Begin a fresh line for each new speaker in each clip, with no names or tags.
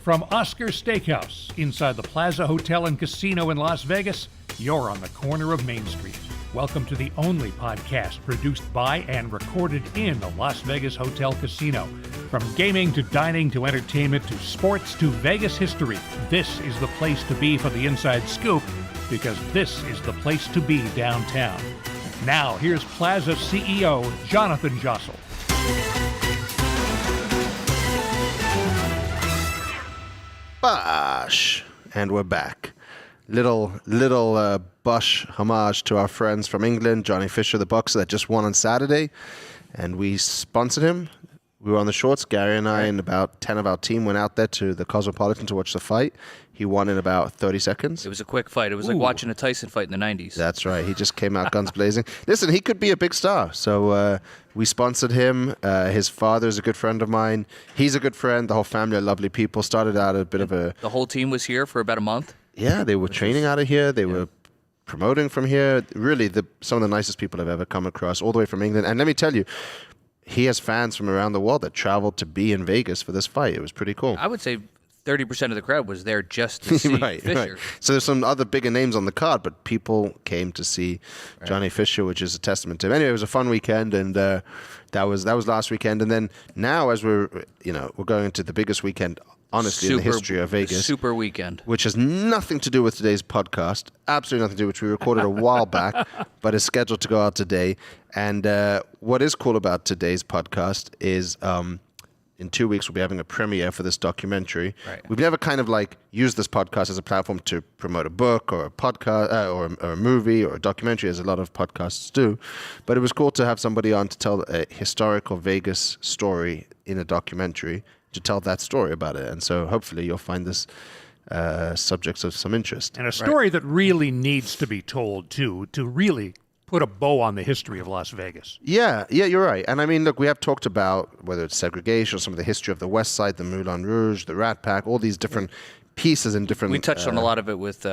From Oscar Steakhouse, inside the Plaza Hotel and Casino in Las Vegas, you're on the corner of Main Street. Welcome to the only podcast produced by and recorded in the Las Vegas Hotel Casino. From gaming to dining to entertainment to sports to Vegas history, this is the place to be for the inside scoop, because this is the place to be downtown. Now, here's Plaza CEO Jonathan Jossel.
Bosh! And we're back. Little Bosh homage to our friends from England, Johnny Fisher, the boxer that just won on Saturday, and we sponsored him. We were on the shorts. Gary and I and about 10 of our team went out there to the Cosmopolitan to watch the fight. He won in about 30 seconds.
It was a quick fight. It was like watching a Tyson fight in the 90s.
That's right. He just came out guns blazing. Listen, he could be a big star. So we sponsored him. His father is a good friend of mine. He's a good friend. The whole family are lovely people. Started out a bit of a...
The whole team was here for about a month?
Yeah, they were training out of here. They were promoting from here. Really, some of the nicest people I've ever come across, all the way from England. And let me tell you, he has fans from around the world that traveled to be in Vegas for this fight. It was pretty cool.
I would say 30% of the crowd was there just to see Fisher.
Right. So there's some other bigger names on the card, but people came to see Johnny Fisher, which is a testament to him. Anyway, it was a fun weekend, and that was last weekend. And then now, as we're going into the biggest weekend, honestly, in the history of Vegas.
Super weekend.
Which has nothing to do with today's podcast. Absolutely nothing to do, which we recorded a while back, but is scheduled to go out today. And what is cool about today's podcast is in 2 weeks we'll be having a premiere for this documentary.
Right.
We've never kind of like used this podcast as a platform to promote a book or a podcast or a movie or a documentary, as a lot of podcasts do. But it was cool to have somebody on to tell a historical Vegas story in a documentary, to tell that story about it. And so hopefully you'll find this subjects of some interest.
And a story that really needs to be told, too, to really put a bow on the history of Las Vegas.
Yeah, you're right. And I mean, look, we have talked about whether it's segregation or some of the history of the West Side, the Moulin Rouge, the Rat Pack, all these different pieces and different...
We touched on a lot of it with...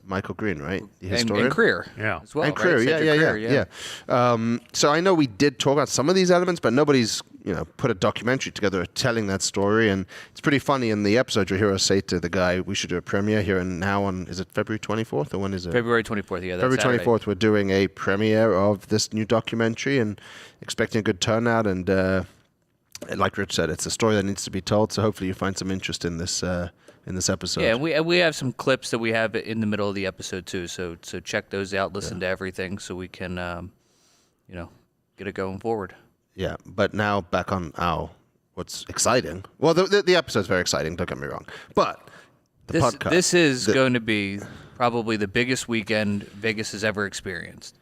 Michael Green, right? The
historian. And Creer.
Yeah.
As well,
and Creer,
right?
yeah. So I know we did talk about some of these elements, but nobody's put a documentary together telling that story. And it's pretty funny in the episode, you'll hear us say to the guy, we should do a premiere here and now on, is it February 24th or when is it?
February 24th, yeah.
February 24th, we're doing a premiere of this new documentary and expecting a good turnout. And like Rich said, it's a story that needs to be told. So hopefully you find some interest in this episode.
Yeah, we have some clips that we have in the middle of the episode too. So check those out, listen to everything so we can, get it going forward.
Yeah, but now back on what's exciting. Well, the episode's very exciting, don't get me wrong. But the podcast...
This is going to be probably the biggest weekend Vegas has ever experienced.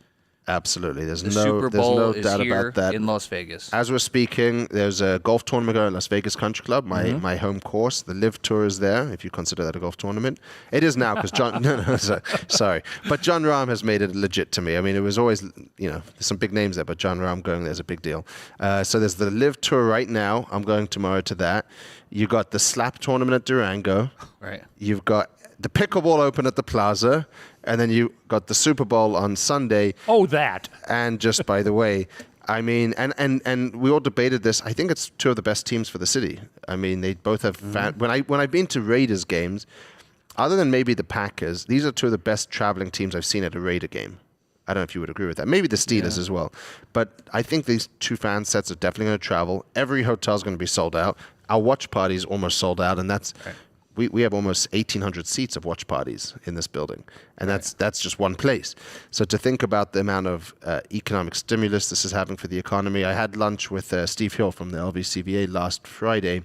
Absolutely. There's
Super Bowl
no
is
doubt
here
about that.
in Las Vegas.
As we're speaking, there's a golf tournament going on at Las Vegas Country Club, my home course. The Live Tour is there, if you consider that a golf tournament. It is now, because John... no, sorry. But John Rahm has made it legit to me. I mean, it was always, there's some big names there, but John Rahm going there is a big deal. So there's the Live Tour right now. I'm going tomorrow to that. You got the Slap tournament at Durango.
Right.
You've got the Pickleball Open at the Plaza. And then you got the Super Bowl on Sunday.
Oh, that.
And just by the way, I mean, and we all debated this. I think it's two of the best teams for the city. I mean, they both have when I've been to Raiders games, other than maybe the Packers, these are two of the best traveling teams I've seen at a Raider game. I don't know if you would agree with that. Maybe the Steelers as well. But I think these two fan sets are definitely going to travel. Every hotel is going to be sold out. Our watch party is almost sold out, and that's... Right. We have almost 1,800 seats of watch parties in this building, and that's just one place. So to think about the amount of economic stimulus this is having for the economy, I had lunch with Steve Hill from the LVCVA last Friday,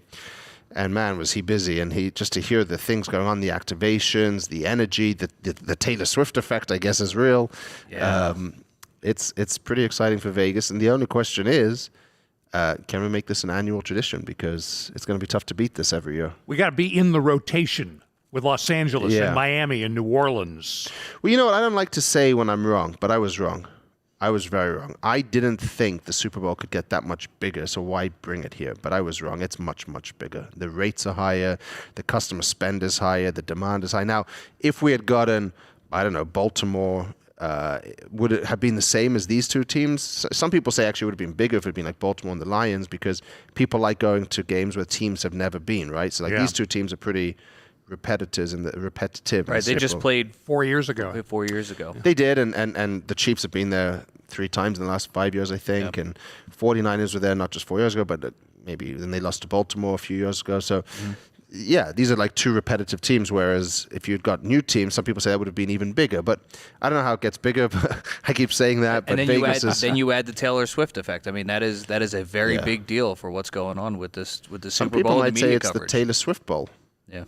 and man, was he busy. And he just to hear the things going on, the activations, the energy, the Taylor Swift effect, I guess, is real.
Yeah.
It's pretty exciting for Vegas, and the only question is, can we make this an annual tradition? Because it's going to be tough to beat this every year.
We got to be in the rotation with Los Angeles and Miami and New Orleans.
Well, you know what? I don't like to say when I'm wrong, but I was wrong. I was very wrong. I didn't think the Super Bowl could get that much bigger, so why bring it here? But I was wrong. It's much, much bigger. The rates are higher. The customer spend is higher. The demand is high. Now, if we had gotten, I don't know, Baltimore would it have been the same as these two teams? Some people say actually it would have been bigger if it had been like Baltimore and the Lions, because people like going to games where teams have never been, right? So like these two teams are pretty repetitive in the
Right, they just played
4 years ago.
4 years ago.
They did, and the Chiefs have been there 3 times in the last 5 years, I think, and 49ers were there not just 4 years ago, but maybe then they lost to Baltimore a few years ago. So, yeah, these are like two repetitive teams, whereas if you'd got new teams, some people say that would have been even bigger. But I don't know how it gets bigger, but I keep saying that. But
And then
Vegas
you add the Taylor Swift effect. I mean, that is a very big deal for what's going on with the
some
Super
people
Bowl
might
and the
say
media
it's
coverage.
the Taylor Swift Bowl.
Yeah.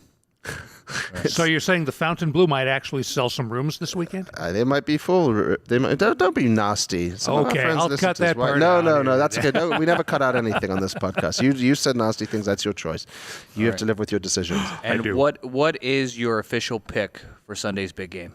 So you're saying the Fontainebleau might actually sell some rooms this weekend?
They might be full. They might, don't be nasty. Some of our
Okay,
friends
I'll
listen
cut
to this.
that part
No,
out
no,
here.
no. That's okay. No, we never cut out anything on this podcast. You said nasty things. That's your choice. You have to live with your decisions.
And
do.
what is your official pick for Sunday's big game?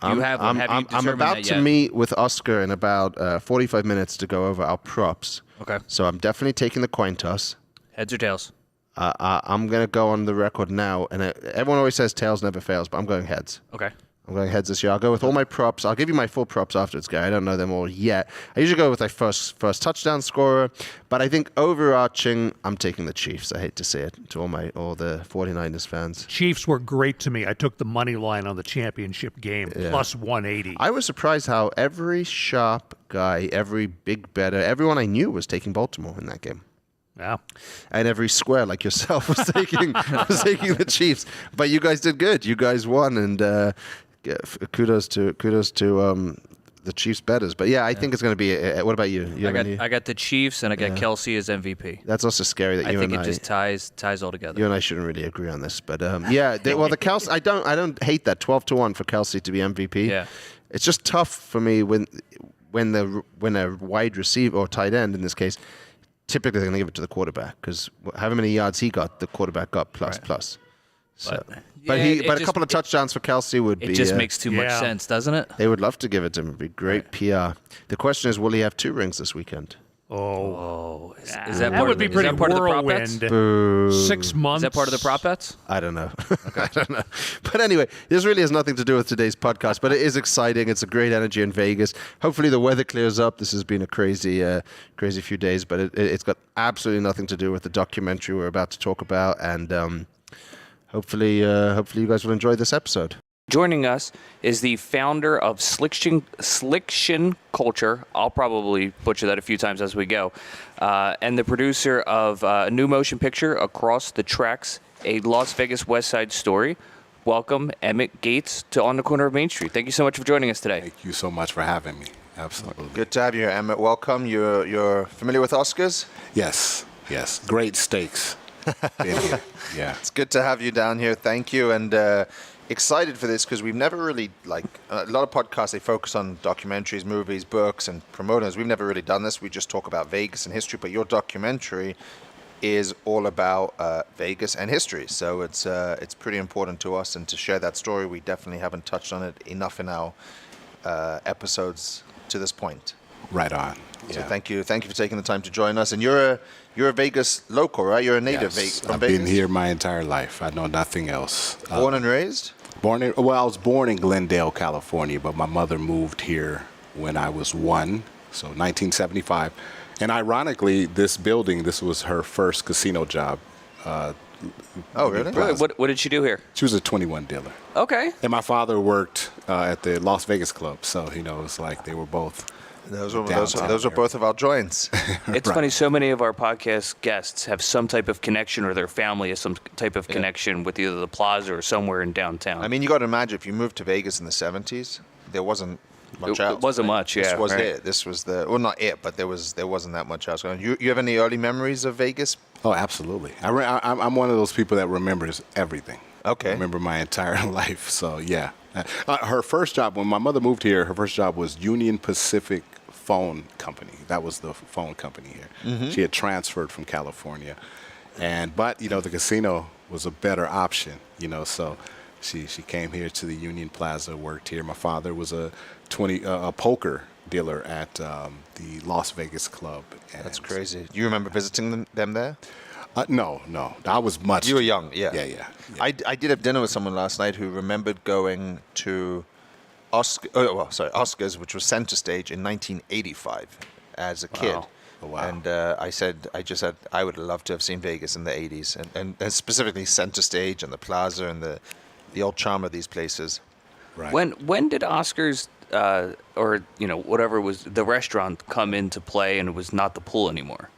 I'm about to meet with Oscar in about 45 minutes to go over our props.
Okay.
So I'm definitely taking the coin toss.
Heads or tails?
I'm going to go on the record now, and everyone always says tails never fails, but I'm going heads.
Okay.
I'm going heads this year. I'll go with all my props. I'll give you my full props afterwards, Gary. I don't know them all yet. I usually go with like first touchdown scorer, but I think overarching, I'm taking the Chiefs. I hate to say it to all the 49ers fans.
Chiefs were great to me. I took the money line on the championship game, plus 180.
I was surprised how every sharp guy, every big bettor, everyone I knew was taking Baltimore in that game.
Yeah.
And every square like yourself was taking the Chiefs. But you guys did good. You guys won, and kudos to the Chiefs bettors. But yeah, I think it's going to be. What about you?
I got the Chiefs, and I got Kelsey as MVP.
That's also scary that
I
you
think
and
it just ties all together.
You and I shouldn't really agree on this, but the Kelsey. I don't hate that 12-1 for Kelsey to be MVP.
Yeah.
It's just tough for me when a wide receiver or tight end in this case. Typically, they're going to give it to the quarterback because however many yards he got, the quarterback got plus. So, but a couple of touchdowns for Kelsey would be.
It just makes too much sense, doesn't it?
They would love to give it to him. It'd be great PR. The question is, will he have 2 rings this weekend?
Oh, is that
That
part
would
of
be
the,
pretty
is that part of the prop bets?
whirlwind. 6 months.
Is that part of the prop bets?
I don't know. I don't know. But anyway, this really has nothing to do with today's podcast, but it is exciting. It's a great energy in Vegas. Hopefully the weather clears up. This has been a crazy few days, but it's got absolutely nothing to do with the documentary we're about to talk about. And hopefully you guys will enjoy this episode.
Joining us is the founder of Sliction Culture. I'll probably butcher that a few times as we go. And the producer of a new motion picture, Across the Tracks, a Las Vegas Westside Story. Welcome, Emmett Gates, to On the Corner of Main Street. Thank you so much for joining us today.
Thank you so much for having me. Absolutely.
Good to have you here, Emmett. Welcome. You're familiar with Oscars?
Yes. Great steaks. Been here. Yeah.
It's good to have you down here. Thank you. And excited for this because we've never really, a lot of podcasts, they focus on documentaries, movies, books, and promoters. We've never really done this. We just talk about Vegas and history. But your documentary is all about Vegas and history. So it's pretty important to us. And to share that story, we definitely haven't touched on it enough in our episodes to this point.
Right on.
So thank you for taking the time to join us. And you're a Vegas local, right? You're a native from
I've
Vegas.
been here my entire life. I know nothing else.
Born and raised?
I was born in Glendale, California, but my mother moved here when I was 1, so 1975. And ironically, this was her first casino job.
Oh, really?
What did she do here?
She was a 21 dealer.
Okay.
And my father worked at the Las Vegas Club, so it's like they were both.
Those are both of our joints.
It's funny, so many of our podcast guests have some type of connection, or their family has some type of connection with either the Plaza or somewhere in downtown.
I mean, you got to imagine if you moved to Vegas in the 70s, there wasn't much else.
It wasn't much, yeah.
This was
right.
it. This was not it, but there wasn't that much else going on. You have any early memories of Vegas?
Oh, absolutely. I'm one of those people that remembers everything.
Okay.
I remember my entire life. So, yeah. Her first job, when my mother moved here, her first job was Union Pacific Phone Company. That was the phone company here. Mm-hmm. She had transferred from California. But the casino was a better option, so she came here to the Union Plaza, worked here. My father was a poker dealer at the Las Vegas Club.
That's crazy. Do you remember visiting them there?
No. I was much.
You were young, yeah.
Yeah.
I did have dinner with someone last night who remembered going to Oscars, which was center stage in 1985 as a kid.
Wow.
Oh, wow.
And I just said I would love to have seen Vegas in the 80s, and specifically center stage and the plaza and the old charm of these places.
Right.
When did Oscars or whatever was the restaurant come into play and it was not the pool anymore?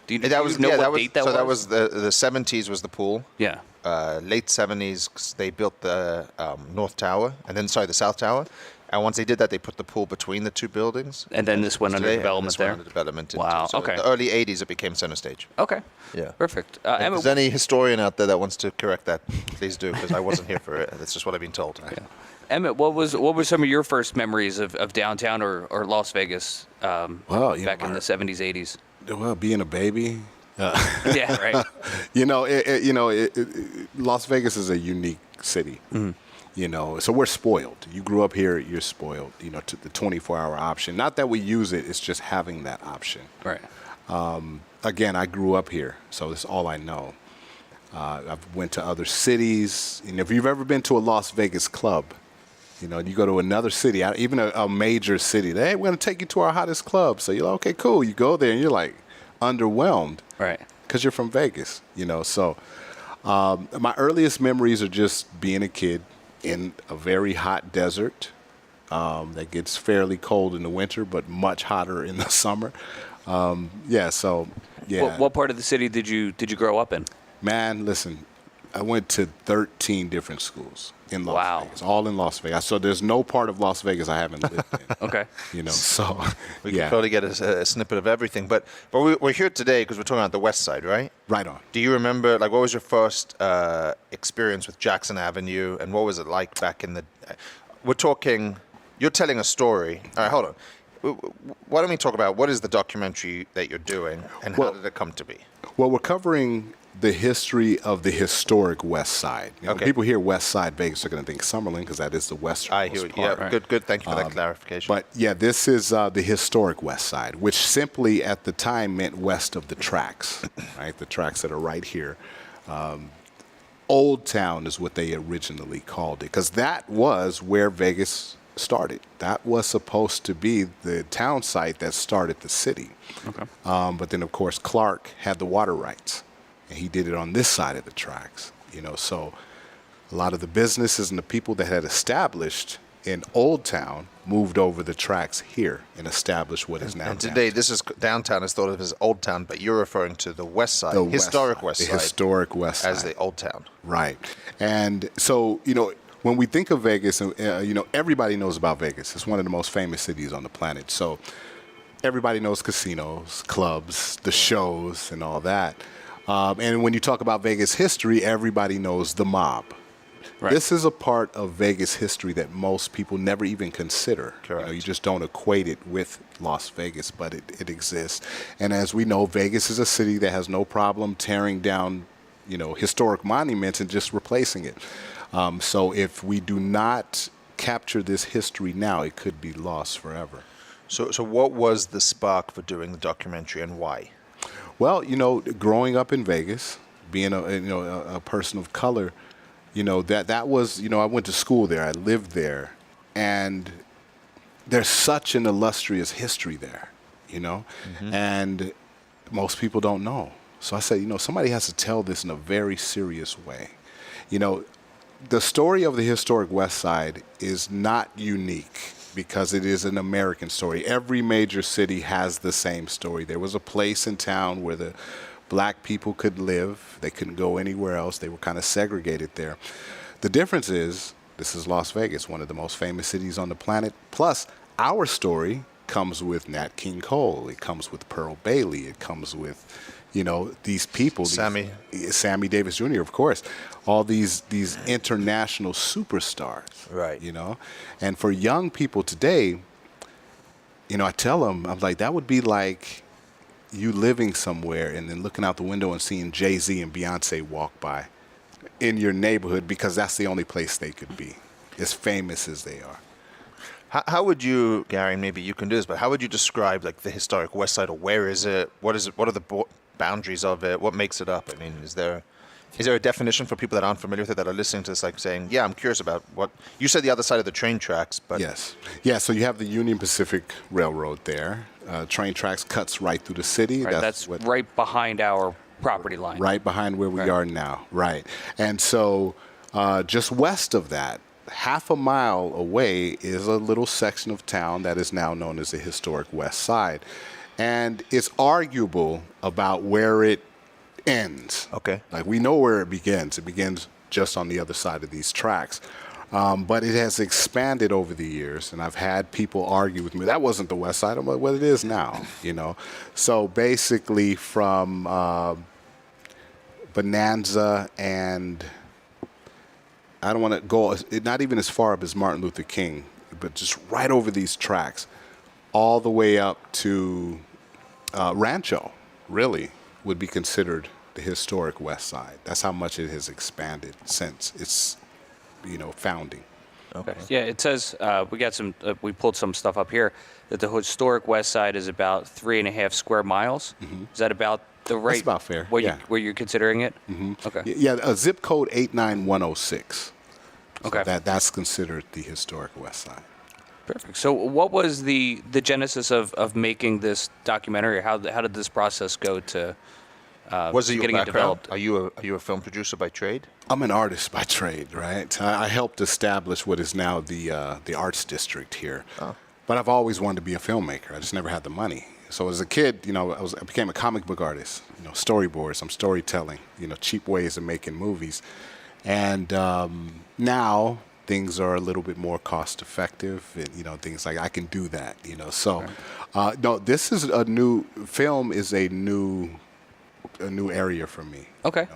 Do you know what date that was?
So that was the 70s was the pool.
Yeah.
Late 70s they built the North Tower, and then the South Tower. And once they did that, they put the pool between the two buildings.
And then this went under development there?
Under development.
Wow,
So
okay.
In the early 80s, it became center stage.
Okay.
Yeah.
Perfect.
If
Emmett,
there's any historian out there that wants to correct that, please do, because I wasn't here for it. That's just what I've been told.
yeah. Emmett, what were some of your first memories of downtown or Las Vegas back in the 70s, 80s?
Well, being a baby.
Yeah, right.
Las Vegas is a unique city. Mm-hmm. So we're spoiled. You grew up here, you're spoiled. To the 24-hour option. Not that we use it; it's just having that option.
Right.
Again, I grew up here, so that's all I know. I've went to other cities. If you've ever been to a Las Vegas club, you go to another city, even a major city. Hey, we're going to take you to our hottest club. So you're like, okay, cool. You go there and you're like underwhelmed.
Right.
Because you're from Vegas, So my earliest memories are just being a kid in a very hot desert that gets fairly cold in the winter, but much hotter in the summer.
What part of the city did you grow up in?
Man, listen, I went to 13 different schools in Las Vegas, all in Las Vegas. So there's no part of Las Vegas I haven't lived in.
Okay.
So
we can probably get a snippet of everything. But we're here today because we're talking about the West Side, right?
Right on.
Do you remember, what was your first experience with Jackson Avenue, and what was it like back in the? You're telling a story. All right, hold on. Why don't we talk about what is the documentary that you're doing, and how did it come to be?
Well, we're covering the history of the historic West Side. When people hear West Side Vegas, they're going to think Summerlin because that is the westernmost part.
Yeah, good. Thank you for that clarification.
But yeah, this is the historic West Side, which simply at the time meant west of the tracks, right? The tracks that are right here. Old Town is what they originally called it, because that was where Vegas started. That was supposed to be the town site that started the city. Okay. But then, of course, Clark had the water rights, and he did it on this side of the tracks. So a lot of the businesses and the people that had established in Old Town moved over the tracks here and established what is now.
And today, downtown is thought of as Old Town, but you're referring to the West Side, historic West Side,
the historic West Side,
as the Old Town.
Right. And so when we think of Vegas, everybody knows about Vegas. It's one of the most famous cities on the planet. So everybody knows casinos, clubs, the shows, and all that. And when you talk about Vegas history, everybody knows the mob. Right. This is a part of Vegas history that most people never even consider.
Correct.
You just don't equate it with Las Vegas, but it exists. And as we know, Vegas is a city that has no problem tearing down, historic monuments and just replacing it. So if we do not capture this history now, it could be lost forever.
So what was the spark for doing the documentary, and why?
Well, growing up in Vegas, being a person of color, that was, I went to school there, I lived there, and there's such an illustrious history there, mm-hmm. and most people don't know. So I said, somebody has to tell this in a very serious way. The story of the historic West Side is not unique because it is an American story. Every major city has the same story. There was a place in town where the black people could live. They couldn't go anywhere else. They were kind of segregated there. The difference is this is Las Vegas, one of the most famous cities on the planet. Plus, our story comes with Nat King Cole. It comes with Pearl Bailey. It comes with, these people. Sammy Davis Jr., of course. All these international superstars.
Right.
And for young people today, I tell them, I'm like, that would be like you living somewhere and then looking out the window and seeing Jay-Z and Beyonce walk by in your neighborhood because that's the only place they could be, as famous as they are.
How would you, Gary, maybe you can do this, but how would you describe the historic West Side, or where is it? What is it? What are the boundaries of it? What makes it up? I mean, is there Is there a definition for people that aren't familiar with it that are listening to this, like saying, yeah, I'm curious about what you said the other side of the train tracks, but
Yes. Yeah, so you have the Union Pacific Railroad there. Train tracks cuts right through the city.
Right, that's right behind our property line.
Right behind where we
Right.
are now. Right. And so just west of that, half a mile away is a little section of town that is now known as the Historic Westside. And it's arguable about where it ends.
Okay.
Like, we know where it begins. It begins just on the other side of these tracks. But it has expanded over the years, and I've had people argue with me, that wasn't the West Side. I'm like, well, it is now, you know. So basically from Bonanza and I don't want to go, not even as far up as Martin Luther King, but just right over these tracks, all the way up to Rancho, really, would be considered the historic West Side. That's how much it has expanded since its, founding.
Okay. Yeah, it says we pulled some stuff up here that the historic West Side is about 3.5 square miles. Is that about the right?
That's about fair.
Where,
Yeah.
where you're considering it? Okay.
Yeah, zip code 89106.
Okay.
So that's considered the historic West Side.
Perfect. So, what was the genesis of making this documentary? How did this process go to
was it your
getting it
background?
developed?
Are you a film producer by trade?
I'm an artist by trade, right? I helped establish what is now the arts district here.
Oh.
But I've always wanted to be a filmmaker. I just never had the money. So as a kid, I became a comic book artist. Storyboards, I'm storytelling. Cheap ways of making movies. And now things are a little bit more cost effective. And, things like I can do that. So no, this is film is a new area for me.
Okay.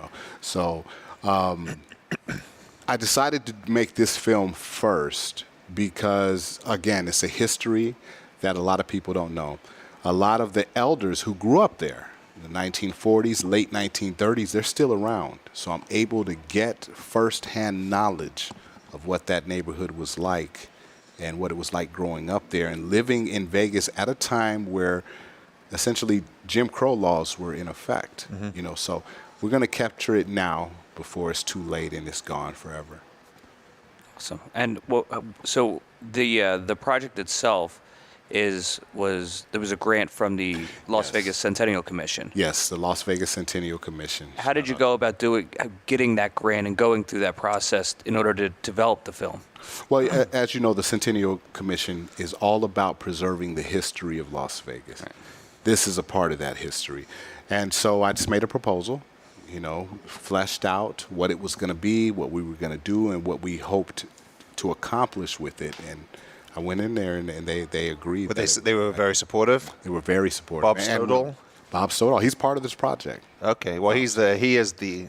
So I decided to make this film first because, again, it's a history that a lot of people don't know. A lot of the elders who grew up there in the 1940s, late 1930s, they're still around. So I'm able to get firsthand knowledge of what that neighborhood was like and what it was like growing up there and living in Vegas at a time where essentially Jim Crow laws were in effect. So we're going to capture it now before it's too late and it's gone forever.
Awesome. And so the project itself there was a grant from the Las Vegas Centennial Commission.
Yes, the Las Vegas Centennial Commission.
How did you go about getting that grant and going through that process in order to develop the film?
Well, as you know, the Centennial Commission is all about preserving the history of Las Vegas. Right. This is a part of that history. And so I just made a proposal, fleshed out what it was going to be, what we were going to do, and what we hoped to accomplish with it. And I went in there, and they agreed.
But they were very supportive?
They were very supportive.
Bob Stodall?
Bob Stodall. He's part of this project.
Okay. Well, he is the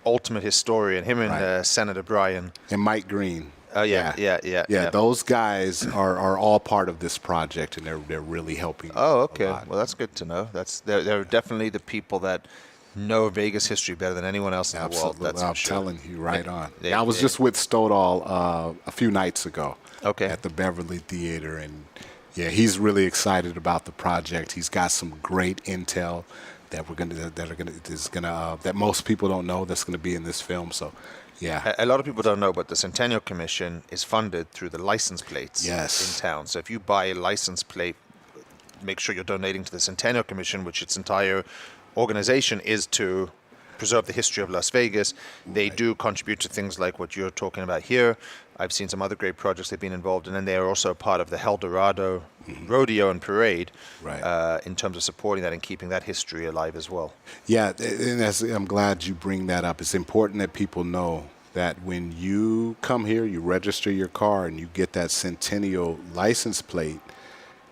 ultimate historian, him and
Right.
Senator Bryan.
And Mike Green.
Oh, yeah.
Those guys are all part of this project, and they're really helping.
Oh, okay.
a lot.
Well, that's good to know. They're definitely the people that know Vegas history better than anyone else in the world. That's
I'm
for sure.
telling you, right on. I was just with Stodall a few nights ago.
Okay.
At the Beverly Theater, and he's really excited about the project. He's got some great intel that most people don't know that's gonna be in this film. So, yeah.
A lot of people don't know, but the Centennial Commission is funded through the license plates in town. So if you buy a license plate, make sure you're donating to the Centennial Commission, which its entire organization is to preserve the history of Las Vegas. They do contribute to things like what you're talking about here. I've seen some other great projects they've been involved in, and they are also part of the El Dorado Rodeo and Parade in terms of supporting that and keeping that history alive as well.
Yeah, and I'm glad you bring that up. It's important that people know that when you come here, you register your car, and you get that Centennial license plate,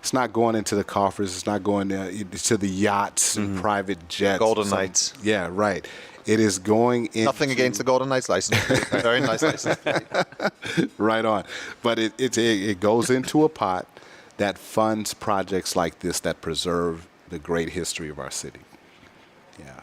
it's not going into the coffers. It's not going to the yachts and private jets.
Golden Knights.
Yeah, right. It is going in.
Nothing against the Golden Knights license plate. Very nice license plate.
Right on. But it goes into a pot that funds projects like this that preserve the great history of our city. Yeah.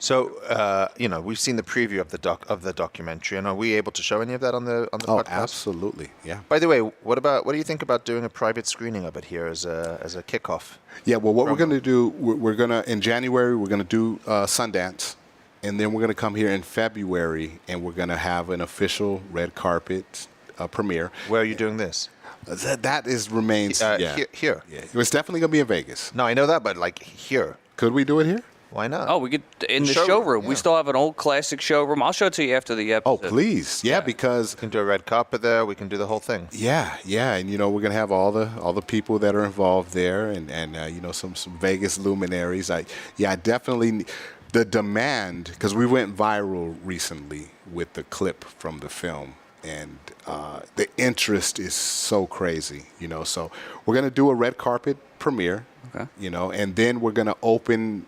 So, we've seen the preview of the documentary, and are we able to show any of that on the podcast?
Oh, absolutely. Yeah.
By the way, what do you think about doing a private screening of it here as a kickoff?
Yeah. Well, what we're going to do, we're going to in January we're going to do Sundance, and then we're going to come here in February, and we're going to have an official red carpet premiere.
Where are you doing this?
That remains
Here.
Yeah, it's definitely going to be in Vegas.
No, I know that, but like here.
Could we do it here?
Why not?
Oh, we could in the
Showroom,
showroom.
yeah.
We still have an old classic showroom. I'll show it to you after the
Oh,
episode.
please. Yeah, because
We can do a red carpet there. We can do the whole thing.
yeah, and we're gonna have all the people that are involved there, and some Vegas luminaries. I definitely the demand, because we went viral recently with the clip from the film, and the interest is so crazy. So we're gonna do a red carpet premiere.
Okay.
And then we're gonna open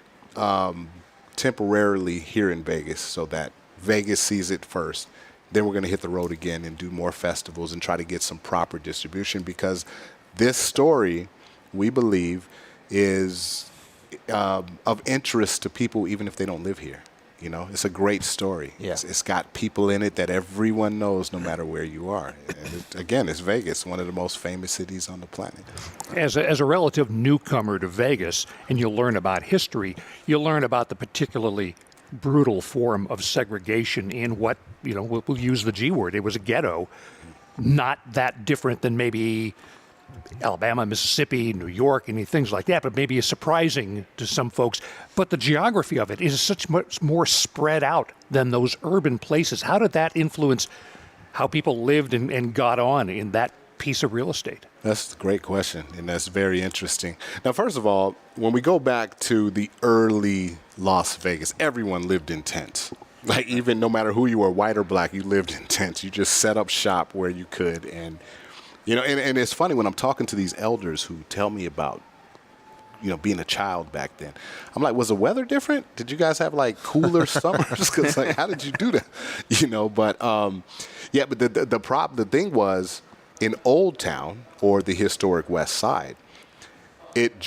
temporarily here in Vegas so that Vegas sees it first. Then we're going to hit the road again and do more festivals and try to get some proper distribution, because this story, we believe, is of interest to people even if they don't live here. It's a great story.
Yeah.
It's got people in it that everyone knows no matter where you are. And again, it's Vegas, one of the most famous cities on the planet.
As a relative newcomer to Vegas, and you'll learn about history, you'll learn about the particularly brutal form of segregation in what, we'll use the G word, it was a ghetto, not that different than maybe Alabama, Mississippi, New York, and things like that, but maybe is surprising to some folks. But the geography of it is such much more spread out than those urban places. How did that influence how people lived and got on in that piece of real estate?
That's a great question, and that's very interesting. Now, first of all, when we go back to the early Las Vegas, everyone lived in tents. Like, even no matter who you were, white or black, you lived in tents. You just set up shop where you could, and and it's funny when I'm talking to these elders who tell me about, being a child back then. I'm like, was the weather different? Did you guys have like cooler summers? Because like, how did you do that? But but the thing was, in Old Town or the historic West Side, the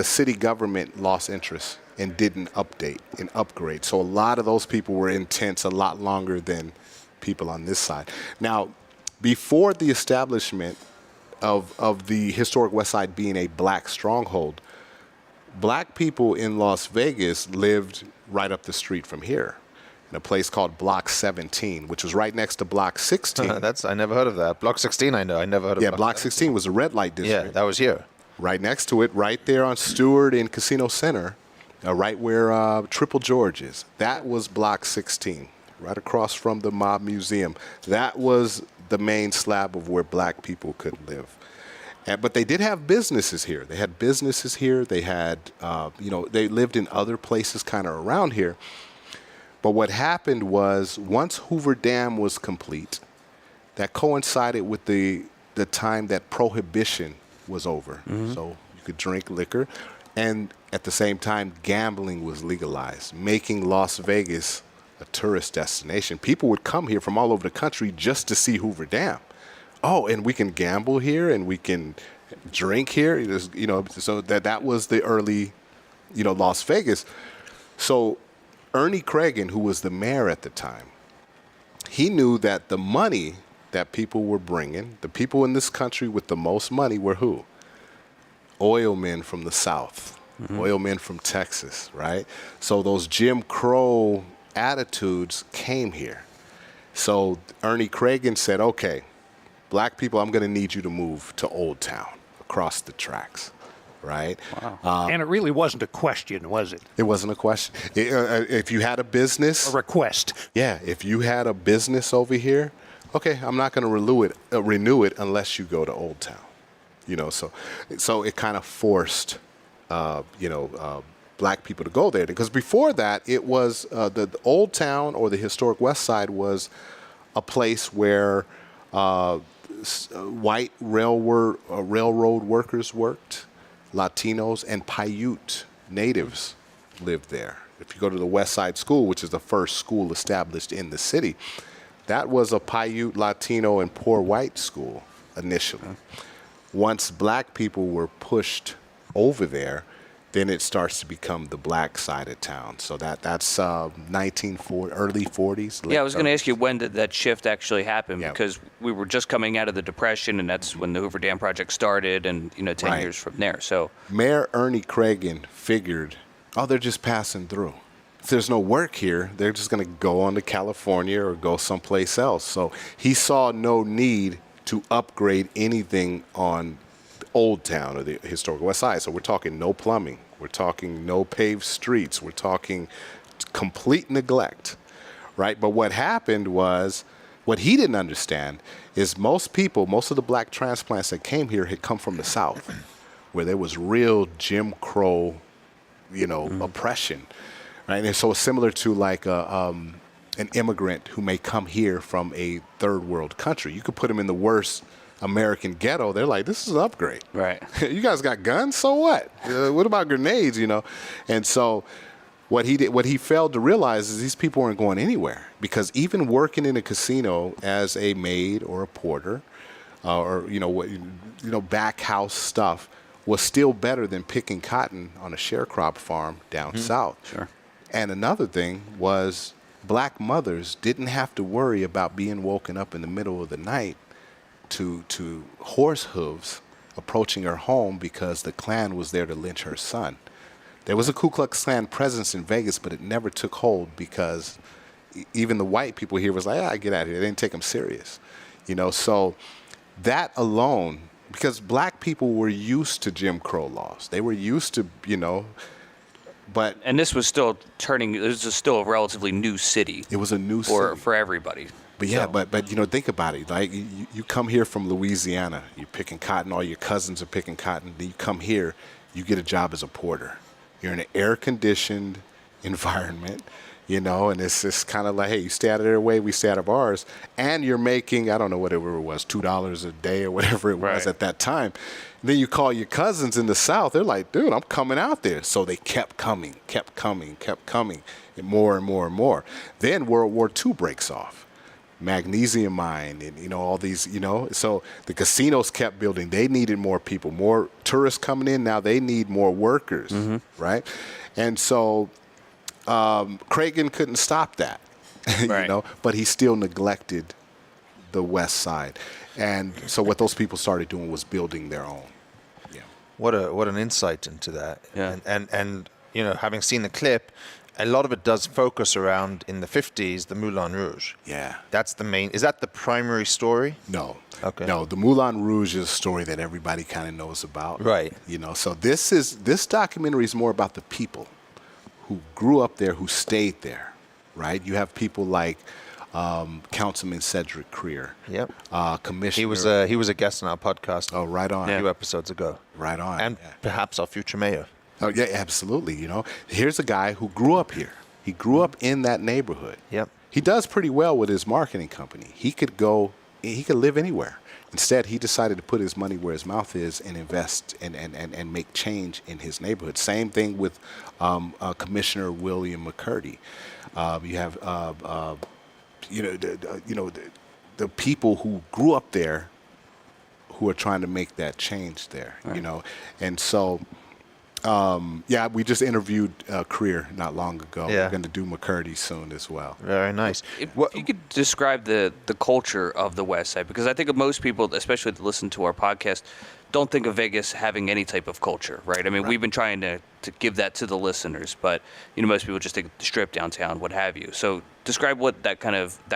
city government lost interest and didn't update and upgrade. So a lot of those people were in tents a lot longer than people on this side. Now, before the establishment of the historic West Side being a black stronghold, black people in Las Vegas lived right up the street from here in a place called Block 17, which was right next to Block 16.
I never heard of that. Block 16, I know. I never heard of that.
Yeah, Block 16 was a red light district.
Yeah, that was here.
Right next to it, right there on Stewart and Casino Center, right where Triple George is. That was Block 16, right across from the Mob Museum. That was the main slab of where black people could live. But they did have businesses here. They had businesses here. They had, they lived in other places kind of around here. But what happened was, once Hoover Dam was complete, that coincided with the time that Prohibition was over. Mm-hmm. So you could drink liquor. And at the same time, gambling was legalized, making Las Vegas a tourist destination. People would come here from all over the country just to see Hoover Dam. Oh, and we can gamble here and we can drink here. So that was the early, Las Vegas. So Ernie Cragen, who was the mayor at the time, he knew that the money that people were bringing, the people in this country with the most money were who? Oil men from the South, oil men from Texas, right? So those Jim Crow attitudes came here. So Ernie Cragen said, okay, black people, I'm going to need you to move to Old Town across the tracks, right?
Wow. And it really wasn't a question, was it?
It wasn't a question. If you had a business.
A request.
Yeah, if you had a business over here, okay, I'm not going to renew it unless you go to Old Town. So it kind of forced, black people to go there. Because before that, it was the Old Town or the historic West Side was a place where white railroad workers worked, Latinos, and Paiute natives lived there. If you go to the West Side School, which is the first school established in the city, that was a Paiute, Latino, and poor white school initially. Once black people were pushed over there, then it starts to become the black side of town. So that's 1940, early 40s.
Yeah, I was going to ask you, when did that shift actually happen?
Yeah.
Because we were just coming out of the Depression, and that's when the Hoover Dam project started, and 10
Right.
years from there. So
Mayor Ernie Cragen figured, they're just passing through. if there's no work here, they're just going to go on to California or go someplace else. So he saw no need to upgrade anything on Old Town or the Historic Westside. So we're talking no plumbing. We're talking no paved streets. We're talking complete neglect, right? But what happened was, what he didn't understand is most of the black transplants that came here had come from the South, where there was real Jim Crow, oppression, right? And so it's similar to like an immigrant who may come here from a third world country. You could put them in the worst American ghetto. They're like, this is an upgrade.
Right.
You guys got guns? So what? What about grenades, And so what he failed to realize is these people weren't going anywhere, because even working in a casino as a maid or a porter, or back house stuff was still better than picking cotton on a sharecrop farm down south.
Sure.
And another thing was, black mothers didn't have to worry about being woken up in the middle of the night to horse hooves approaching her home because the Klan was there to lynch her son. There was a Ku Klux Klan presence in Vegas, but it never took hold because even the white people here was like, get out of here. They didn't take them serious. So that alone, because black people were used to Jim Crow laws. They were used to, but...
And this was still this was still a relatively new city.
It was a new city.
For everybody.
But yeah, but think about it. Like, you come here from Louisiana, you're picking cotton, all your cousins are picking cotton. Then you come here, you get a job as a porter. You're in an air-conditioned environment, and it's just kind of like, hey, you stay out of their way, we stay out of ours. And you're making, I don't know, whatever it was, $2 a day or whatever it was at that time. And then you call your cousins in the South. They're like, dude, I'm coming out there. So they kept coming, and more and more and more. Then World War II breaks off. Magnesium mine and, all these, so the casinos kept building. They needed more people, more tourists coming in. Now they need more workers, right? And so Cragen couldn't stop that, but he still neglected the West Side. And so what those people started doing was building their own. Yeah.
What an insight into that.
Yeah.
And having seen the clip, a lot of it does focus around, in the 50s, the Moulin Rouge.
Yeah.
That's the main... Is that the primary story?
No.
Okay.
No, the Moulin Rouge is a story that everybody kind of knows about.
Right.
So this documentary is more about the people who grew up there, who stayed there, right? You have people like Councilman Cedric Creer.
Yep.
Commissioner...
He was a guest on our podcast.
Oh, right on.
A few episodes ago.
Right on.
And perhaps our future mayor.
Oh, yeah, absolutely. Here's a guy who grew up here. He grew up in that neighborhood.
Yep.
He does pretty well with his marketing company. He could live anywhere. Instead, he decided to put his money where his mouth is and invest and make change in his neighborhood. Same thing with Commissioner William McCurdy. You have, the people who grew up there who are trying to make that change there, And so... we just interviewed Creer not long ago.
Yeah.
We're going to do McCurdy soon as well.
Very nice.
If you could describe the culture of the West Side, because I think of most people, especially that listen to our podcast, don't think of Vegas having any type of culture, right? I mean, we've been trying to give that to the listeners, but most people just think of the Strip downtown, what have you. So describe what that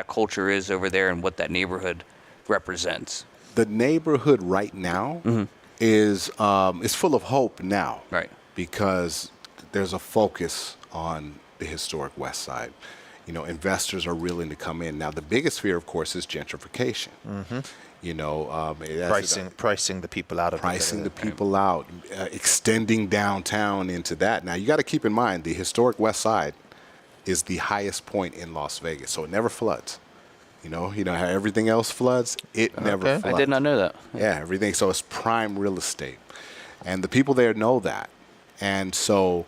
culture is over there and what that neighborhood represents.
The neighborhood right now is full of hope now,
right?
Because there's a focus on the historic West Side. Investors are willing to come in. Now, the biggest fear, of course, is gentrification.
Pricing the people out of
pricing the people out, extending downtown into that. Now, you got to keep in mind the historic West Side is the highest point in Las Vegas, so it never floods. You know how everything else floods? It never floods.
I did not know that.
Yeah, everything. So it's prime real estate. And the people there know that. And so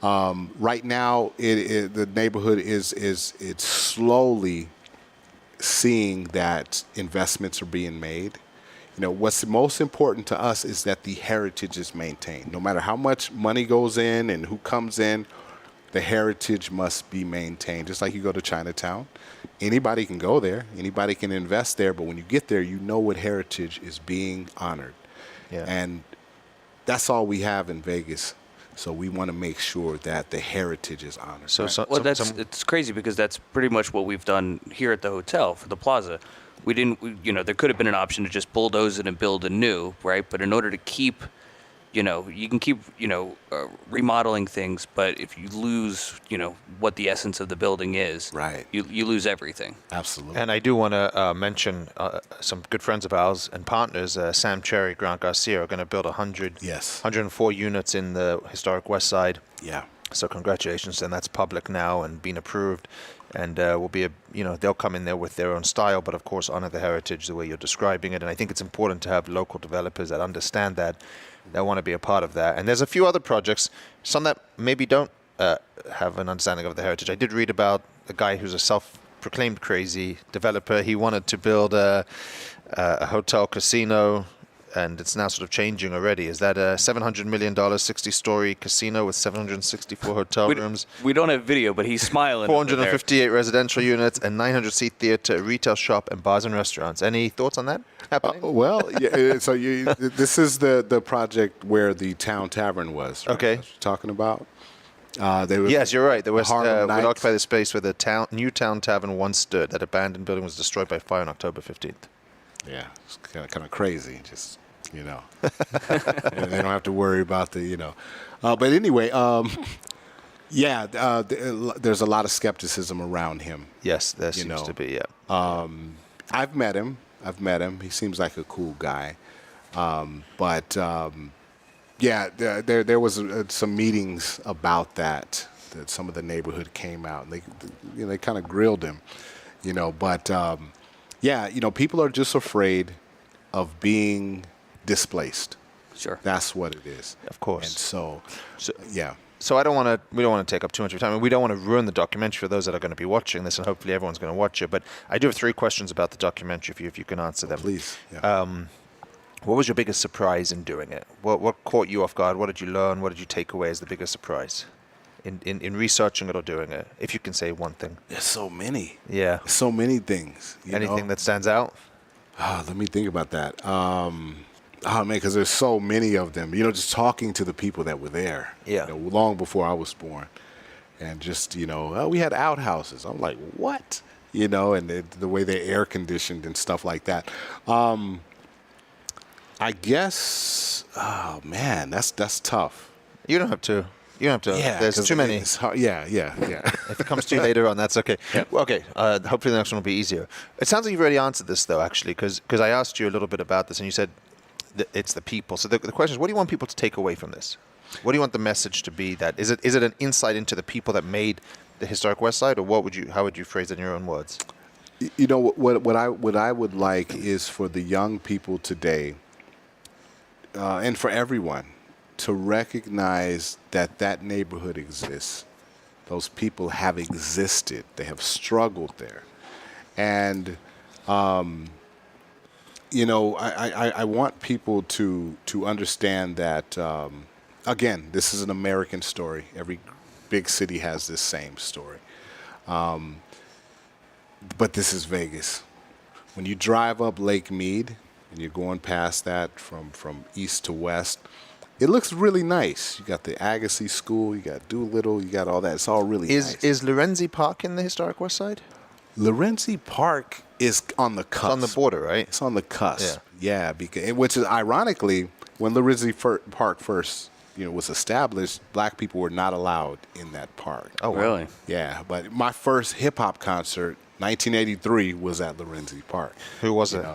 right now, the neighborhood is slowly seeing that investments are being made. What's most important to us is that the heritage is maintained. No matter how much money goes in and who comes in, the heritage must be maintained. Just like you go to Chinatown, anybody can go there, anybody can invest there, but when you get there, you know what heritage is being honored.
Yeah.
And that's all we have in Vegas So we want to make sure that the heritage is honored.
So,
Well, it's crazy because that's pretty much what we've done here at the hotel for the plaza. We didn't, there could have been an option to just bulldoze it and build a new, right? But in order to keep, you can keep, remodeling things, but if you lose, what the essence of the building is,
Right.
you lose everything.
Absolutely.
and I do want to mention some good friends of ours and partners, Sam Cherry, Grant Garcia, are going to build 104 units in the historic Westside.
Yeah.
So congratulations, and that's public now and been approved, and will be they'll come in there with their own style, but of course honor the heritage the way you're describing it. And I think it's important to have local developers that understand that want to be a part of that. And there's a few other projects, some that maybe don't have an understanding of the heritage. I did read about a guy who's a self-proclaimed crazy developer. He wanted to build a hotel casino, and it's now sort of changing already. Is that a $700 million 60-story casino with 764 hotel rooms?
We don't have video, but he's smiling.
458 residential units, and 900-seat theater, retail shop, and bars and restaurants. Any thoughts on that happening?
So this is the project where the Town Tavern was. Right?
Okay.
That's what you're talking about.
Yes, you're right. There was
Harlem
would
Nights.
occupy the space where the new Town Tavern once stood. That abandoned building was destroyed by fire on October 15th.
Yeah, it's kind of crazy. Just they don't have to worry about the But anyway, there's a lot of skepticism around him.
Yes, there seems to be. Yeah.
I've met him. He seems like a cool guy. There was some meetings about that some of the neighborhood came out and they kind of grilled him, people are just afraid of being displaced.
Sure.
That's what it is.
Of course.
And so.
So we don't want to take up too much of your time, and we don't want to ruin the documentary for those that are going to be watching this, and hopefully everyone's going to watch it. But I do have 3 questions about the documentary for you, if you can answer them.
Please. Yeah.
What was your biggest surprise in doing it? What caught you off guard? What did you learn? What did you take away as the biggest surprise in researching it or doing it? If you can say one thing.
There's so many.
Yeah.
So many things.
Anything that stands out?
Let me think about that. Because there's so many of them. Just talking to the people that were there.
Yeah.
Long before I was born, and just we had outhouses. I'm like, what? And the way they air conditioned and stuff like that. I guess. Oh man, that's tough.
You don't have to. Yeah, there's too many.
Yeah.
If it comes to you later on, that's okay. Well, okay. Hopefully the next one will be easier. It sounds like you've already answered this, though, actually, because I asked you a little bit about this, and you said it's the people. So the question is, what do you want people to take away from this? What do you want the message to be? That is it an insight into the people that made the Historic Westside, or how would you phrase it in your own words?
What I would like is for the young people today, and for everyone, to recognize that neighborhood exists. Those people have existed. They have struggled there. And, I want people to understand that, again, this is an American story. Every big city has this same story. But this is Vegas. When you drive up Lake Mead and you're going past that from east to west, it looks really nice. You got the Agassiz School, you got Doolittle, you got all that. It's all really nice.
Is Lorenzi Park in the Historic Westside?
Lorenzi Park is on the cusp.
It's on the border, right?
It's on the cusp. Yeah, which is ironically, when Lorenzi Park first was established, black people were not allowed in that park.
Oh, really?
Yeah, but my first hip-hop concert, 1983, was at Lorenzi Park.
Who was it?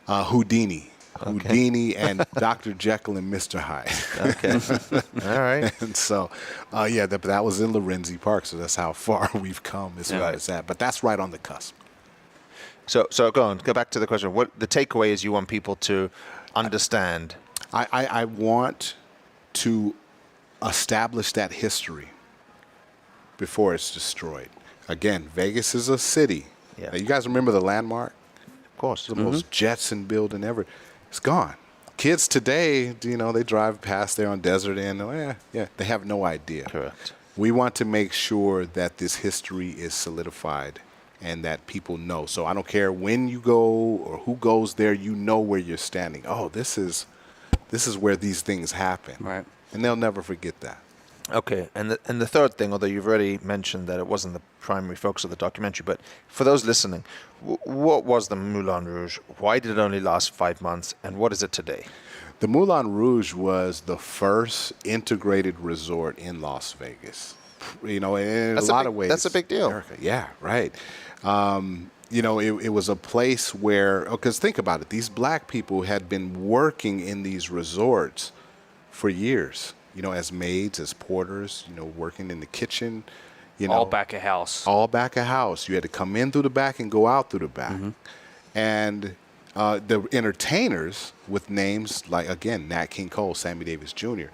Houdini. Okay. Houdini and Dr. Jekyll and Mr. Hyde.
Okay. All right.
And so, that was in Lorenzi Park, so that's how far we've come as far as that. But that's right on the cusp.
So go back to the question. What the takeaway is you want people to understand?
I want to establish that history before it's destroyed. Again, Vegas is a city.
Yeah.
Now, you guys remember the Landmark?
Of course.
The most Jetson building ever. It's gone. Kids today, they drive past there on Desert Inn. They have no idea.
Correct.
We want to make sure that this history is solidified and that people know. So I don't care when you go or who goes there, where you're standing. Oh, this is where these things happen.
Right.
And they'll never forget that.
Okay, and the third thing, although you've already mentioned that it wasn't the primary focus of the documentary, but for those listening, what was the Moulin Rouge? Why did it only last 5 months, and what is it today?
The Moulin Rouge was the first integrated resort in Las Vegas. You know, in a lot of ways.
That's a big deal.
America. Yeah, right. You know, it was a place where, because think about it, these black people had been working in these resorts for years, you know, as maids, as porters, you know, working in the kitchen. You know,
all back of house.
All back of house. You had to come in through the back and go out through the back. And the entertainers with names like, again, Nat King Cole, Sammy Davis Jr.,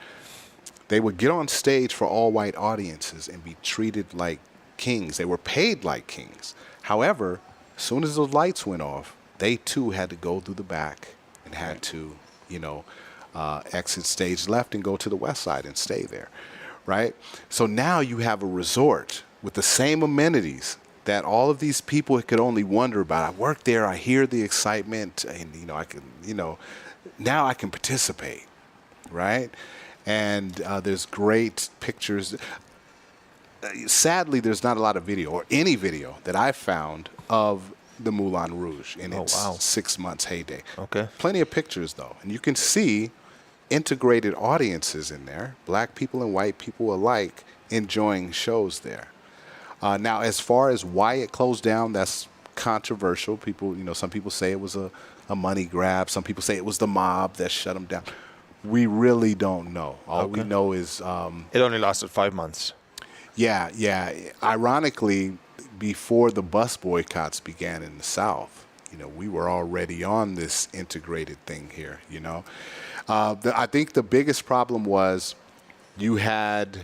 they would get on stage for all-white audiences and be treated like kings. They were paid like kings. However, as soon as those lights went off, they too had to go through the back and had to, you know, exit stage left and go to the west side and stay there, right? So now you have a resort with the same amenities that all of these people could only wonder about. I work there, I hear the excitement, and, you know, I can, you know, now I can participate, right? And there's great pictures. Sadly, there's not a lot of video or any video that I found of the Moulin Rouge in its 6 months heyday.
Okay.
Plenty of pictures, though. And you can see integrated audiences in there, black people and white people alike, enjoying shows there. Now, as far as why it closed down, that's controversial. People, you know, some people say it was a money grab. Some people say it was the mob that shut them down. We really don't know. All we know is...
it only lasted 5 months.
Yeah. Ironically, before the bus boycotts began in the South, you know, we were already on this integrated thing here, you know. I think the biggest problem was you had,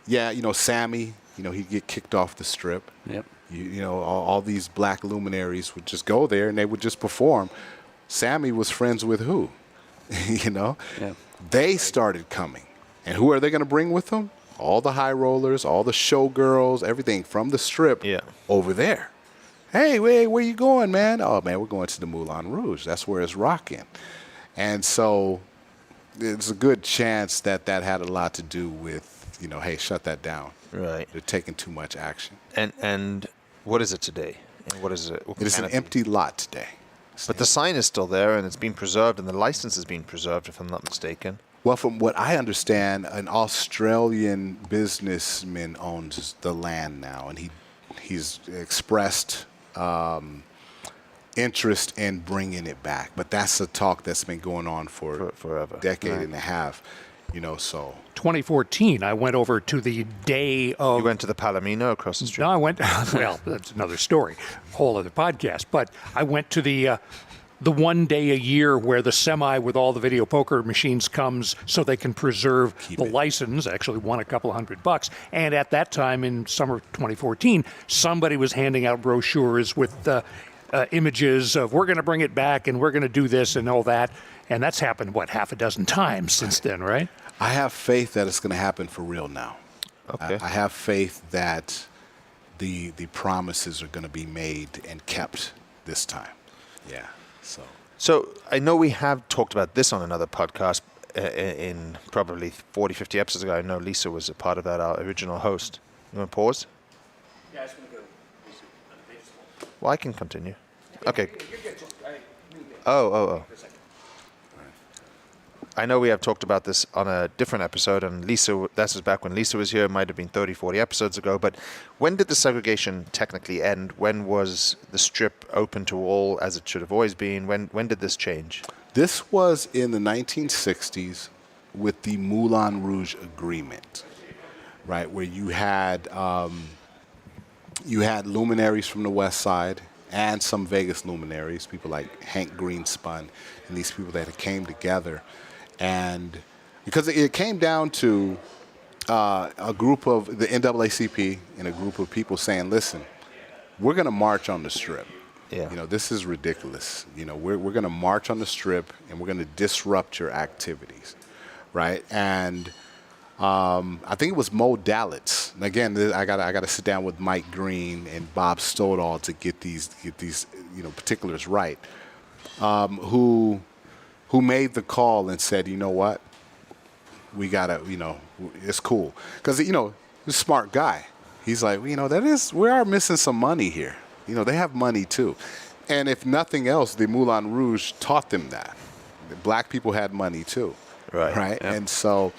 you know, Sammy, you know, he'd get kicked off the strip.
Yep.
You know, all these black luminaries would just go there and they would just perform. Sammy was friends with who? You know?
Yeah.
They started coming. And who are they going to bring with them? All the high rollers, all the showgirls, everything from the strip over there. Hey, where you going, man? Oh, man, we're going to the Moulin Rouge. That's where it's rocking. And so it's a good chance that had a lot to do with, you know, hey, shut that down.
Right.
They're taking too much action.
And what is it today? And what is it?
It is an empty lot today.
But the sign is still there, and it's been preserved, and the license has been preserved, if I'm not mistaken.
Well, from what I understand, an Australian businessman owns the land now, and he's expressed interest in bringing it back. But that's a talk that's been going on for
forever,
a decade and a half, you know. So
2014, I went over to the day of...
You went to the Palomino across the street?
No, I went... Well, that's another story, whole other podcast. But I went to the one day a year where the semi with all the video poker machines comes so they can preserve the license. Actually won a couple $100. And at that time in summer 2014, somebody was handing out brochures with images of we're going to bring it back and we're going to do this and all that. And that's happened, half a dozen times since then, right?
I have faith that it's going to happen for real now.
Okay.
I have faith that the promises are going to be made and kept this time. Yeah. So
I know we have talked about this on another podcast in probably 40, 50 episodes ago. I know Lisa was a part of that, our original host. You want to pause?
Yeah, I was going to go.
Well, I can continue. Okay. Oh. I know we have talked about this on a different episode, and Lisa, that was back when Lisa was here. It might have been 30, 40 episodes ago. But when did the segregation technically end? When was the strip open to all, as it should have always been? When did this change?
This was in the 1960s with the Moulin Rouge Agreement, right, where you had luminaries from the West Side and some Vegas luminaries, people like Hank Greenspun, and these people that came together. And because it came down to a group of the NAACP and a group of people saying, listen, we're going to march on the strip.
Yeah.
You know, this is ridiculous. You know, we're going to march on the strip and we're going to disrupt your activities, right? And I think it was Mo Dalitz. And again, I got to sit down with Mike Green and Bob Stoddall to get these particulars right. Who made the call and said, you know what? we gotta, it's cool. Because, he's a smart guy. He's like, we are missing some money here. They have money too. And if nothing else, the Moulin Rouge taught them that. Black people had money too. Right.
Yep.
And so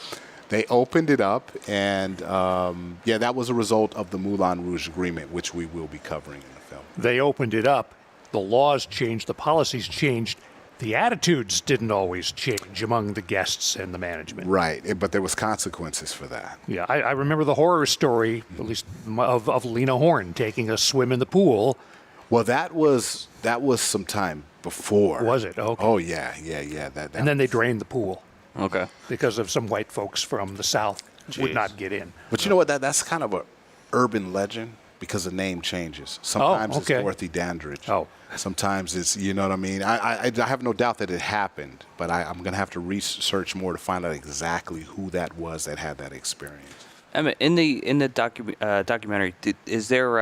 they opened it up, and that was a result of the Moulin Rouge agreement, which we will be covering in the film.
They opened it up. The laws changed. The policies changed. The attitudes didn't always change among the guests and the management.
Right, but there was consequences for that.
Yeah, I remember the horror story, at least of Lena Horne taking a swim in the pool.
Well, that was some time before.
Was it? Okay.
Oh yeah. That
And then they drained the pool
Okay.
because of some white folks from the South would
Jeez.
not get in.
But you know what? That's kind of a urban legend because the name changes. Sometimes
okay.
it's Dorothy Dandridge.
Oh.
Sometimes it's, you know what I mean? I have no doubt that it happened, but I'm going to have to research more to find out exactly who that was that had that experience.
Emmett, in the documentary, is there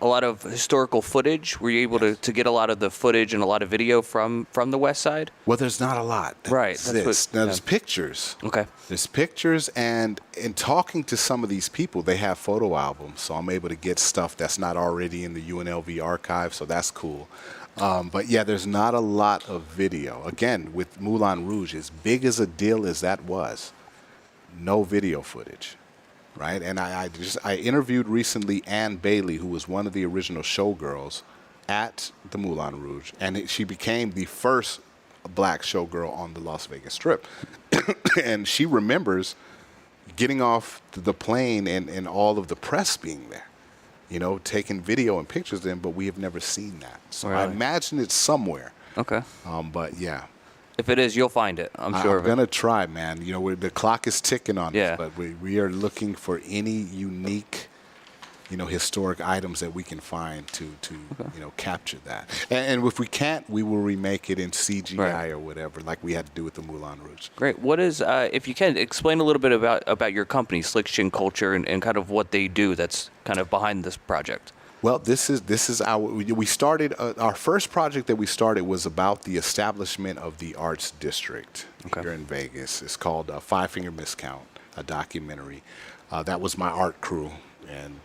a lot of historical footage? Were you able to get a lot of the footage and a lot of video from the West Side?
Well, there's not a lot.
Right,
There's pictures.
Okay.
There's pictures, and in talking to some of these people, they have photo albums, so I'm able to get stuff that's not already in the UNLV archive, so that's cool. But yeah, there's not a lot of video. Again, with Moulin Rouge, as big as a deal as that was, no video footage. Right, and I interviewed recently Ann Bailey, who was one of the original showgirls at the Moulin Rouge, and she became the first black showgirl on the Las Vegas Strip. And she remembers getting off the plane and all of the press being there, taking video and pictures of them, but we have never seen that. So I imagine it's somewhere.
Okay.
But yeah.
If it is, you'll find it. I'm sure.
I'm going to try, man. The clock is ticking on
Yeah.
us, but we are looking for any unique, historic items that we can find to capture that. And if we can't, we will remake it in CGI or whatever, like we had to do with the Moulin Rouge.
Great. What is, if you can, explain a little bit about your company, Slick Culture, and kind of what they do that's kind of behind this project.
Well, this is we started, our first project that we started was about the establishment of the Arts District here in Vegas. It's called Five Finger Miscount, a documentary. That was my art crew. And,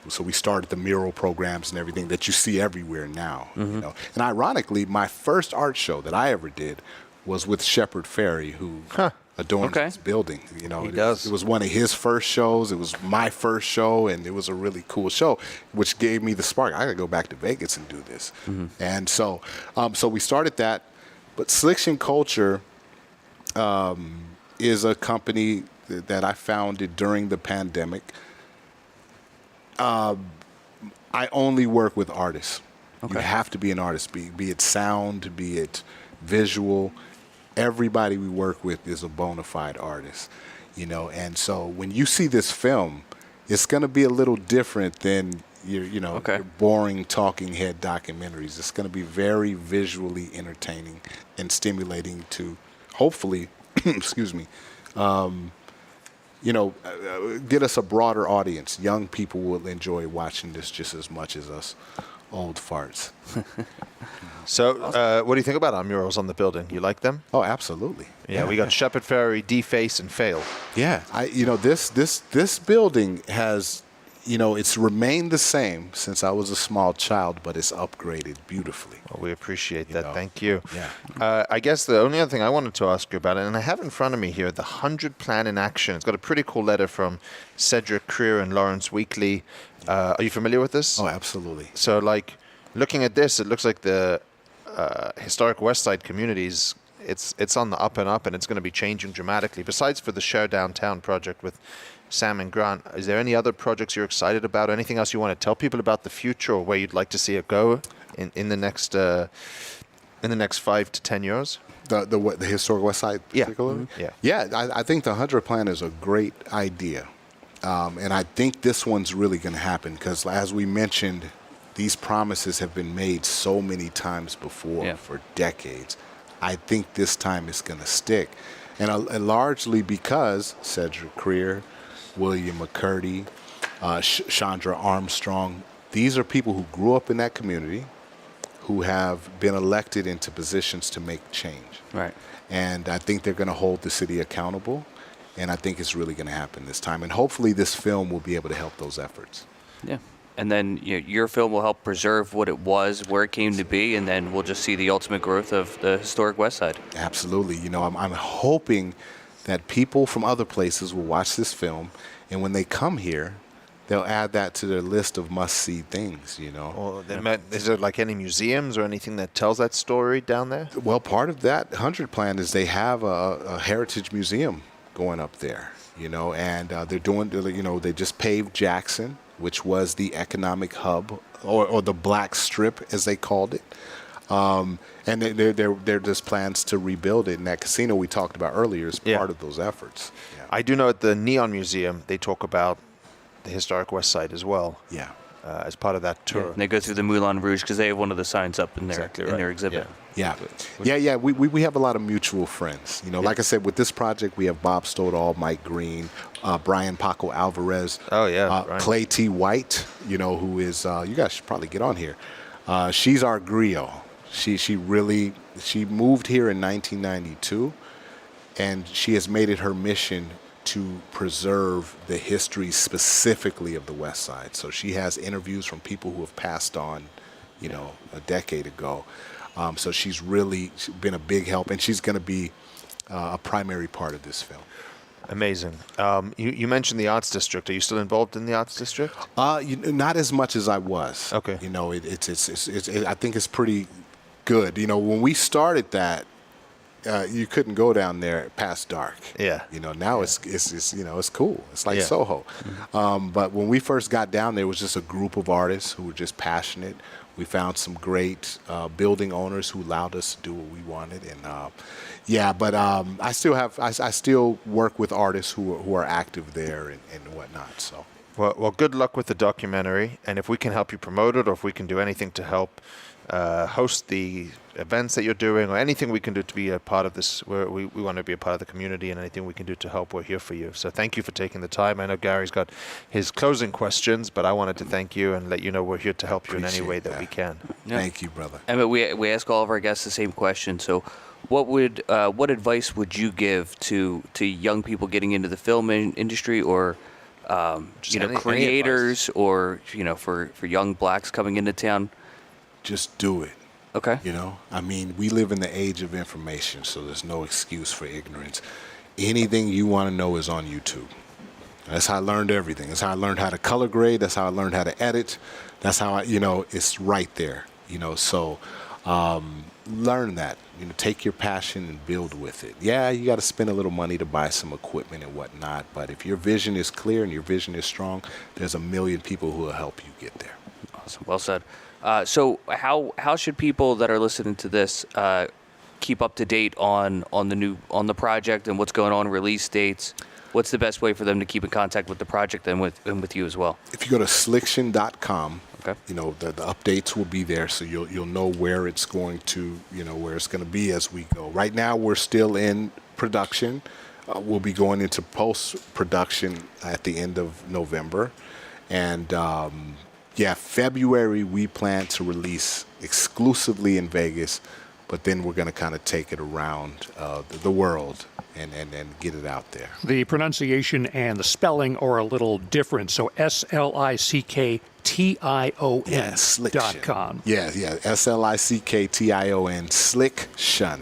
so we started the mural programs and everything that you see everywhere now. And ironically, my first art show that I ever did was with Shepard Fairey, who adorns this building.
He does.
It was one of his first shows. It was my first show, and it was a really cool show, which gave me the spark. I got to go back to Vegas and do this. And so we started that. But Slick Culture is a company that I founded during the pandemic. I only work with artists. You have to be an artist, be it sound, be it visual. Everybody we work with is a bona fide artist, and so when you see this film, it's going to be a little different than your boring talking head documentaries. It's going to be very visually entertaining and stimulating to hopefully, excuse me, get us a broader audience. Young people will enjoy watching this just as much as us old farts.
So, what do you think about our murals on the building? You like them?
Oh, absolutely.
Yeah, we got Shepard Fairey, Deface, and Fail.
Yeah, this building has, it's remained the same since I was a small child, but it's upgraded beautifully.
Well, we appreciate that. Thank you.
Yeah.
I guess the only other thing I wanted to ask you about, and I have in front of me here, the 100 Plan in Action. It's got a pretty cool letter from Cedric Creer and Lawrence Weekly. Are you familiar with this?
Oh, absolutely.
So, looking at this, it looks like the Historic Westside communities, it's on the up and up, and it's going to be changing dramatically. Besides for the Share Downtown project with Sam and Grant, is there any other projects you're excited about? Anything else you want to tell people about the future, or where you'd like to see it go in the next 5 to 10 years?
The Historic Westside particularly? Yeah, I think the 100 Plan is a great idea. And I think this one's really going to happen because, as we mentioned, these promises have been made so many times before for decades. I think this time it's going to stick. And largely because Cedric Creer, William McCurdy, Chandra Armstrong, these are people who grew up in that community, who have been elected into positions to make change.
Right.
And I think they're going to hold the city accountable. And I think it's really going to happen this time. And hopefully this film will be able to help those efforts.
Yeah. And then your film will help preserve what it was, where it came to be, and then we'll just see the ultimate growth of the historic Westside.
Absolutely. I'm hoping that people from other places will watch this film, and when they come here, they'll add that to their list of must-see things,
Well, is there like any museums or anything that tells that story down there?
Well, part of that 100 plan is they have a heritage museum going up there, and they're doing, they just paved Jackson, which was the economic hub, or the Black Strip, as they called it. And there just plans to rebuild it. And that casino we talked about earlier is part of those efforts. Yeah.
I do know at the Neon Museum, they talk about the Historic Westside as well.
Yeah.
As part of that tour.
Yeah. And they go through the Moulin Rouge because they have one of the signs up in their, in their exhibit.
Yeah. We have a lot of mutual friends. Like I said, with this project, we have Bob Stoddall, Mike Green, Brian Paco Alvarez.
Oh, yeah.
Clay T. White, who is, you guys should probably get on here. She's our griot. She moved here in 1992, and she has made it her mission to preserve the history specifically of the West Side. So she has interviews from people who have passed on, a decade ago. So she's really been a big help, and she's going to be a primary part of this film.
Amazing. You mentioned the Arts District. Are you still involved in the Arts District?
Not as much as I was.
Okay.
I think it's pretty good. When we started that, you couldn't go down there past dark.
Yeah.
Now it's cool. It's like Soho. Mm-hmm. But when we first got down there, it was just a group of artists who were just passionate. We found some great building owners who allowed us to do what we wanted, and I still work with artists who are active there and whatnot. So.
Well, good luck with the documentary, and if we can help you promote it, or if we can do anything to help host the events that you're doing, or anything we can do to be a part of this, we want to be a part of the community, and anything we can do to help, we're here for you. So thank you for taking the time. I know Gary's got his closing questions, but I wanted to thank you and let you know we're here to help you in any way that we can.
Yeah.
Thank you, brother.
Emmett, we ask all of our guests the same question. So what advice would you give to young people getting into the film industry, or creators, or for young blacks coming into town?
Just do it.
Okay.
We live in the age of information, so there's no excuse for ignorance. Anything you want to know is on YouTube. That's how I learned everything. That's how I learned how to color grade. That's how I learned how to edit. That's how it's right there. So learn that. Take your passion and build with it. Yeah, you got to spend a little money to buy some equipment and whatnot, but if your vision is clear and your vision is strong, there's a million people who will help you get there.
Awesome. Well said. So how should people that are listening to this keep up to date on the project and what's going on, release dates? What's the best way for them to keep in contact with the project and with you as well?
If you go to sliction.com,
okay,
the updates will be there, so you'll know where it's going to be as we go. Right now we're still in production. We'll be going into post-production at the end of November, and February we plan to release exclusively in Vegas, but then we're going to kind of take it around the world and get it out there.
The pronunciation and the spelling are a little different, so SLICKTION.com.
Yeah, SLICKTION, Slick Shun.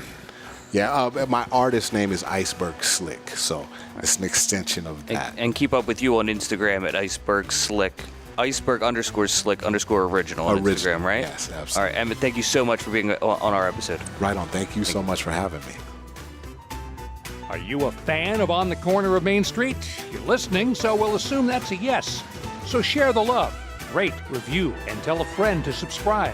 Yeah, my artist name is Iceberg Slick, so it's an extension of that.
And keep up with you on Instagram at Iceberg Slick. Iceberg_Slick_original on Instagram, right?
Yes, absolutely.
All right, Emmett, thank you so much for being on our episode.
Right on. Thank you so much for having me.
Are you a fan of On the Corner of Main Street? You're listening, so we'll assume that's a yes. So share the love, rate, review, and tell a friend to subscribe.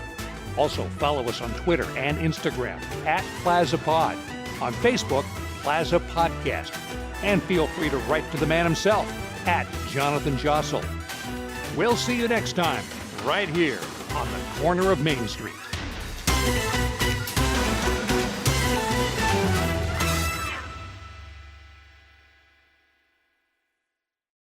Also, follow us on Twitter and Instagram at PlazaPod, on Facebook, Plaza Podcast, and feel free to write to the man himself at Jonathan Jossel. We'll see you next time, right here on the corner of Main Street.